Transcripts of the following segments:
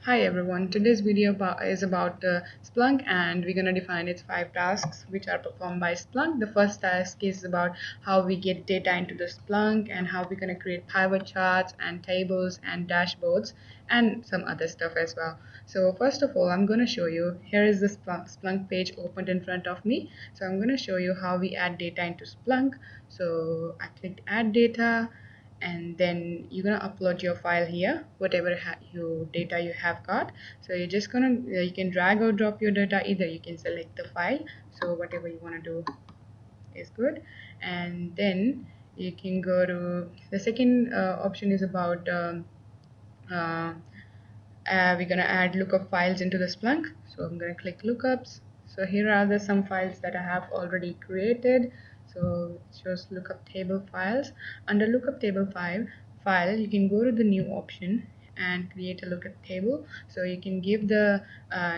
Hi everyone, today's video is about Splunk, and we're going to define its 5 tasks which are performed by Splunk. The first task is about how we get data into the Splunk and how we're going to create pivot charts and tables and dashboards and some other stuff as well. So first of all, I'm going to show you, here is the Splunk page opened in front of me. So I'm going to show you how we add data into Splunk. So I clicked add data, and then you're gonna upload your file here, whatever your data you have got. So you're just gonna you can drag or drop your data, either you can select the file, so whatever you want to do is good. And then you can go to the second option is about uh, we're gonna add lookup files into the Splunk. So I'm gonna click lookups. So here are the some files that I have already created. So it shows lookup table files. Under lookup table file, you can go to the new option and create a lookup table. So you can give the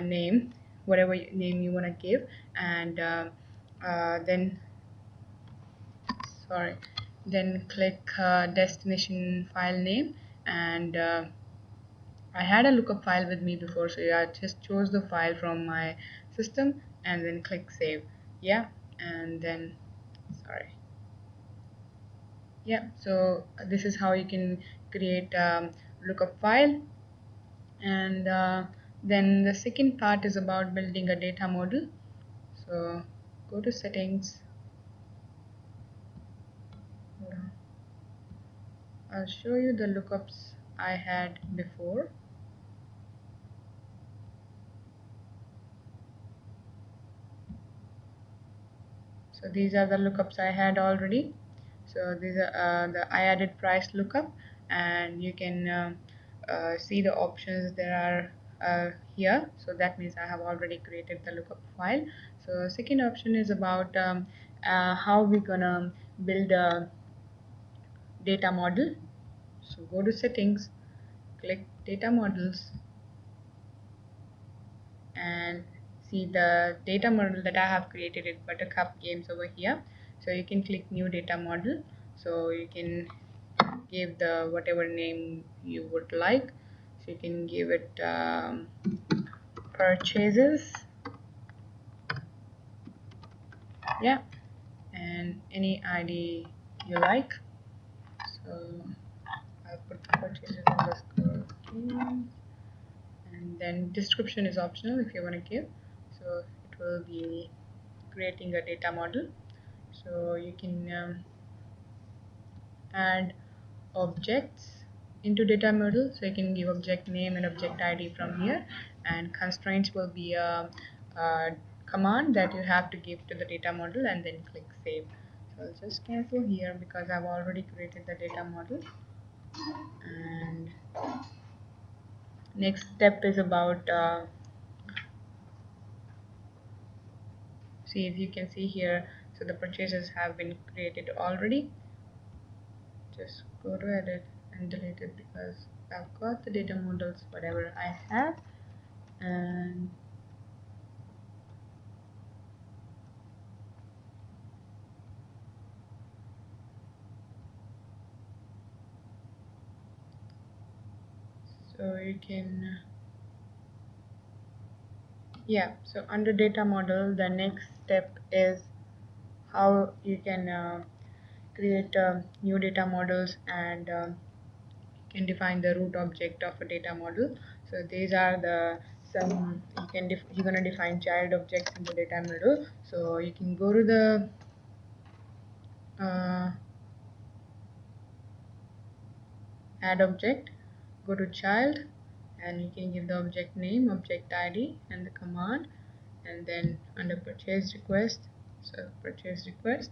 name, whatever name you want to give, and then sorry, then click destination file name, and I had a lookup file with me before, so yeah, I just chose the file from my system and then click save. Yeah, and then sorry. Yeah, so this is how you can create lookup file. And then the second part is about building a data model. So go to settings. Hold on. I'll show you the lookups I had before. So these are the lookups I had already. So these are the I added price lookup, and you can see the options there are here. So that means I have already created the lookup file. So second option is about how we're gonna build a data model. So go to settings, click data models, and see the data model that I have created in Buttercup Games over here. So you can click new data model. So you can give the whatever name you would like. So you can give it purchases. Yeah, and any ID you like. So I'll put purchases underscore games, and then description is optional if you want to give. So it will be creating a data model. So you can add objects into data model. So you can give object name and object ID from here, and constraints will be a command that you have to give to the data model, and then click save. So I'll just cancel here because I've already created the data model. And next step is about see if you can see here. So the purchases have been created already. Just go to edit and delete it because I've got the data models whatever I have. And so you can yeah, so under data model the next step is how you can create new data models, and can define the root object of a data model. So these are the some you can you're gonna define child objects in the data model. So you can go to the uh, add object, go to child, and you can give the object name, object ID, and the command. And then under purchase request, so purchase request,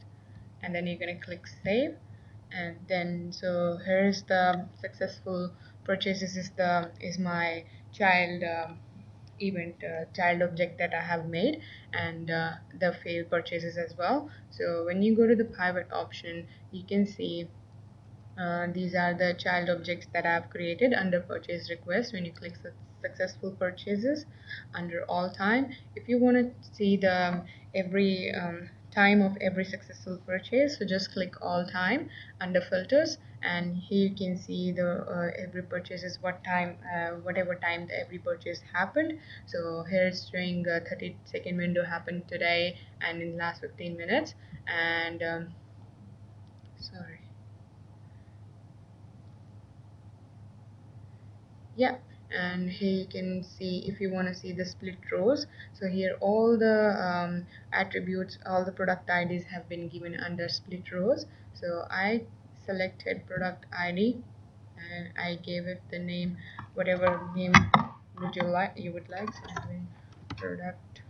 and then you're going to click save. And then so here is the successful purchases is my child event, child object that I have made, and the failed purchases as well. So when you go to the pivot option, you can see these are the child objects that I've created under purchase request. When you click successful purchases under all time, if you want to see the every time of every successful purchase. So just click all time under filters, and here you can see the every purchase is what time, whatever time the every purchase happened. So here it's showing a 30-second window happened today and in the last 15 minutes. And sorry, yeah. And here you can see, if you want to see the split rows, so here all the attributes, all the product IDs have been given under split rows. So I selected product ID and I gave it the name, whatever name you would like. So I'm doing product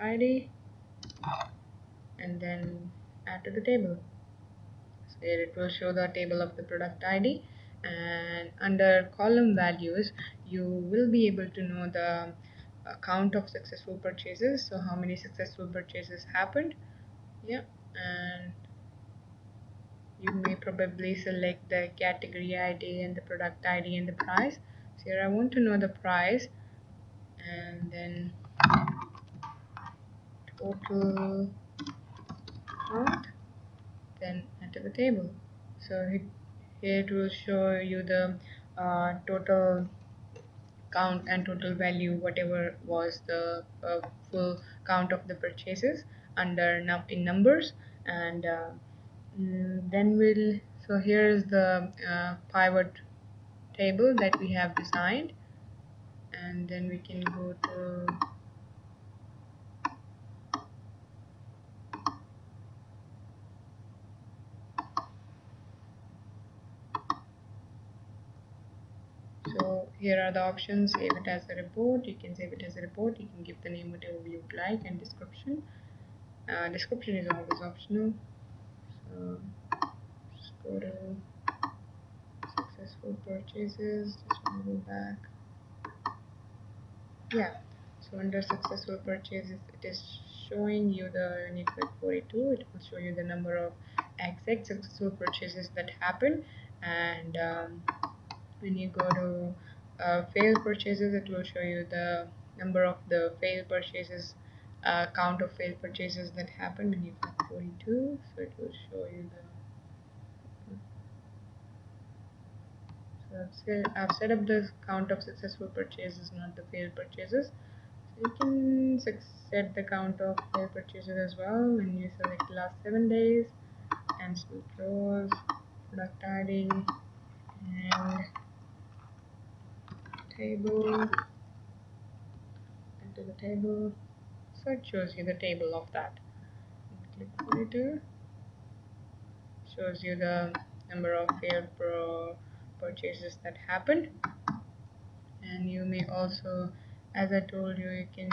ID and then add to the table. So here it will show the table of the product ID, and under column values you will be able to know the count of successful purchases, so how many successful purchases happened. Yeah. And you may probably select the category ID and the product ID and the price. So here I want to know the price, and then total count, then enter the table. So here it will show you the total count and total value, whatever was the full count of the purchases under in numbers. And then we'll, so here is the pivot table that we have designed, and then we can go to, so here are the options. Save it as a report. You can save it as a report. You can give the name whatever you would like, and description. Description is always optional. So just go to successful purchases. Just want to go back. Yeah. So under successful purchases, it is showing you the, when you click 42, it will show you the number of exact successful purchases that happen. And when you go to failed purchases, it will show you the number of the failed purchases, count of failed purchases that happened when you click 42. So it will show you the, so I've set up the count of successful purchases, not the failed purchases. So you can set the count of failed purchases as well when you select the last 7 days, and split rows, product ID, and table, enter the table. So it shows you the table of that. Click editor, shows you the number of failed purchases that happened. And you may also, as I told you, you can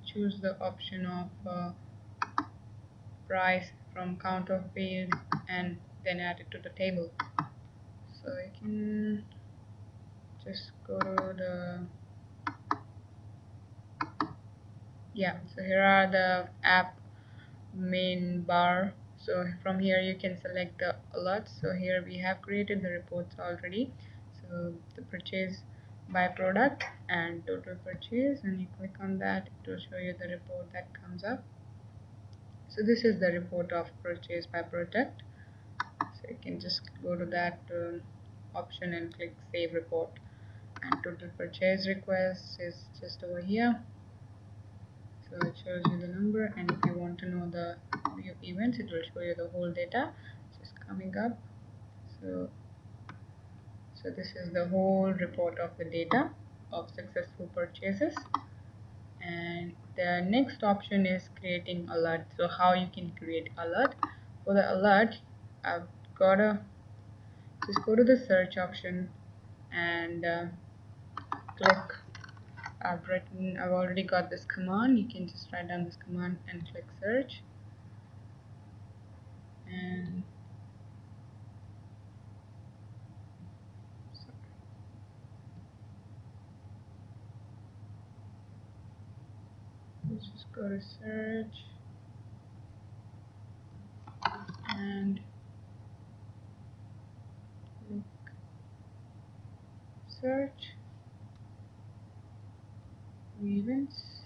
choose the option of price from count of failed and then add it to the table. So you can just go to the, yeah, so here are the app main bar. So from here you can select the alerts. So here we have created the reports already. So the purchase by product and total purchase, and you click on that, it will show you the report that comes up. So this is the report of purchase by product. So you can just go to that option and click save report, and total purchase request is just over here. So it shows you the number, and if you want to know the view events, it will show you the whole data just coming up. So this is the whole report of the data of successful purchases. And the next option is creating alert. So how you can create alert. For the alert, I've got to just go to the search option and click, I've already got this command. You can just write down this command and click search, and so let's just go to search and click search events.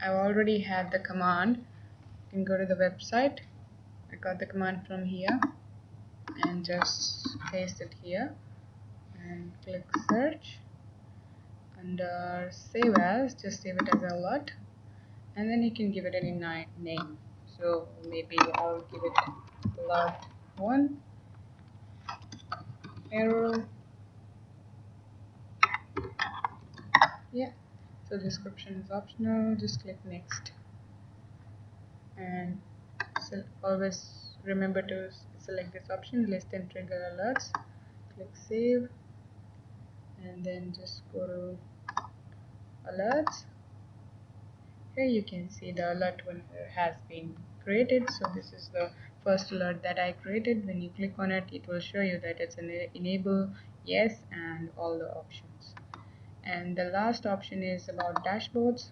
I already had the command. You can go to the website. I got the command from here and just paste it here and click search. Under save as, just save it as alert, and then you can give it any name. So maybe I'll give it alert 1 error. Yeah, so description is optional, just click next. And so always remember to select this option, list and trigger alerts. Click save, and then just go to alerts. Here you can see the alert one has been created. So this is the first alert that I created. When you click on it, it will show you that it's an enable, yes, and all the options. And the last option is about dashboards.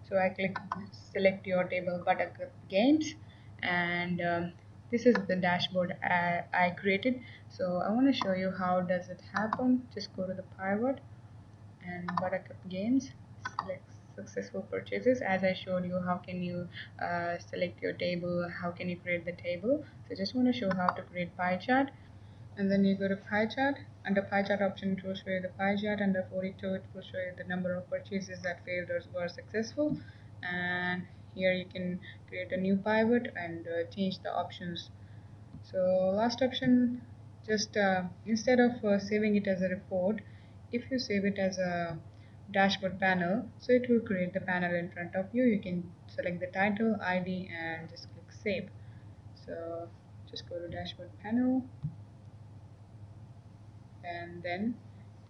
So I click select your table Buttercup games, and this is the dashboard I created. So I want to show you how does it happen. Just go to the pivot and Buttercup games, select successful purchases. As I showed you, how can you select your table, how can you create the table. So I just want to show how to create pie chart. And then you go to pie chart. Under pie chart option, it will show you the pie chart. Under 42, it will show you the number of purchases that failed or were successful. And here you can create a new pivot and change the options. So last option, just instead of saving it as a report, if you save it as a dashboard panel, so it will create the panel in front of you. You can select the title, ID, and just click save. So just go to dashboard panel, and then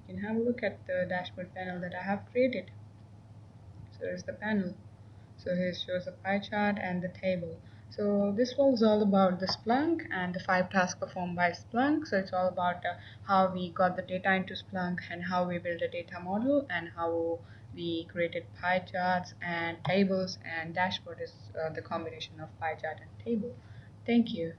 you can have a look at the dashboard panel that I have created. So there's the panel. So here shows the pie chart and the table. So this was all about the Splunk and the 5 tasks performed by Splunk. So it's all about how we got the data into Splunk and how we built a data model and how we created pie charts and tables, and dashboard is the combination of pie chart and table. Thank you.